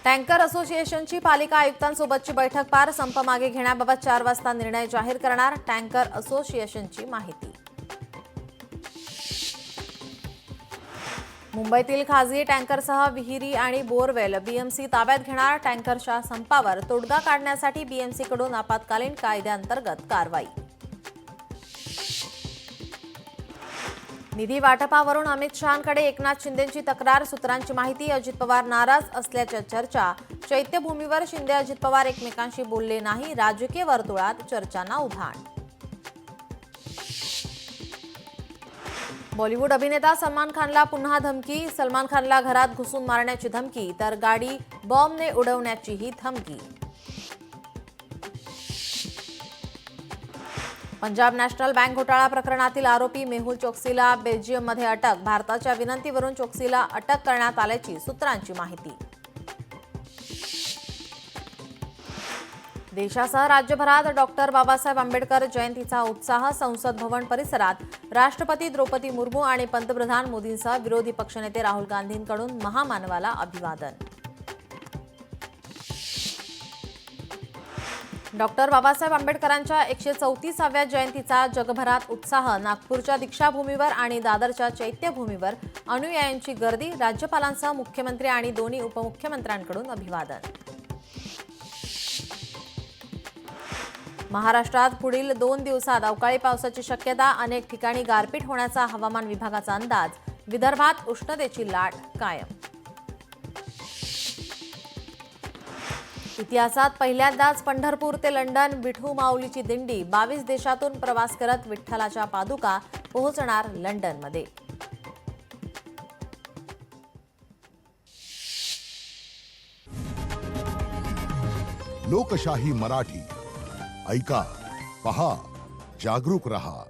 Tanker असोसिएशनची पालिका आयुक्तांसोबतची बैठक पार. संप मागे घेण्याबाबत 4 वाजता निर्णय जाहीर करणार टँकर असोसिएशनची माहिती. मुंबईतील खासगी टँकरसह विहिरी आणि बोरवेल बीएमसी ताब्यात घेणार. टँकरच्या संपावर तोडगा काढण्यासाठी बीएमसीकडून आपत्कालीन कायद्याअंतर्गत कारवाई. निधी वाटपावरून अमित शहांकडे एकनाथ शिंदेंची तक्रार. सूत्रांची माहिती. अजित पवार नाराज असल्याच्या चर्चा. चैत्यभूमीवर शिंदे अजित पवार एकमेकांशी बोलले नाही. राजकीय वर्तुळात चर्चांना उधाण. बॉलिवूड अभिनेता सलमान खानला पुन्हा धमकी. सलमान खानला घरात घुसून मारण्याची धमकी तर गाडी बॉम्बने उडवण्याचीही धमकी. पंजाब नॅशनल बँक घोटाळा प्रकरणातील आरोपी मेहुल चोक्सीला बेल्जियममध्ये अटक. भारताच्या विनंतीवरून चोक्सीला अटक करण्यात आल्याची सूत्रांची माहिती. देशासह राज्यभरात डॉक्टर बाबासाहेब आंबेडकर जयंतीचा उत्साह. संसद भवन परिसरात राष्ट्रपती द्रौपदी मुर्मू आणि पंतप्रधान मोदींसह विरोधी पक्षनेते राहुल गांधींकडून महामानवाला अभिवादन. डॉक्टर बाबासाहेब आंबेडकरांच्या 134व्या जयंतीचा जगभरात उत्साह. नागपूरच्या दीक्षाभूमीवर आणि दादरच्या चैत्यभूमीवर अनुयायांची गर्दी. राज्यपालांसह मुख्यमंत्री आणि दोन्ही उपमुख्यमंत्र्यांकडून अभिवादन. महाराष्ट्रात पुढील 2 दिवसात अवकाळी पावसाची शक्यता. अनेक ठिकाणी गारपीट होण्याचा हवामान विभागाचा अंदाज. विदर्भात उष्णतेची लाट कायम. इतिहासात पहिल्यांदाच पंढरपूर ते लंडन विठू माऊलीची दिंडी. 22 देशातून प्रवास करत विठ्ठलाच्या पादुका पोहोचणार लंडनमध्ये. लोकशाही मराठी ऐका, पहा, जागरूक रहा.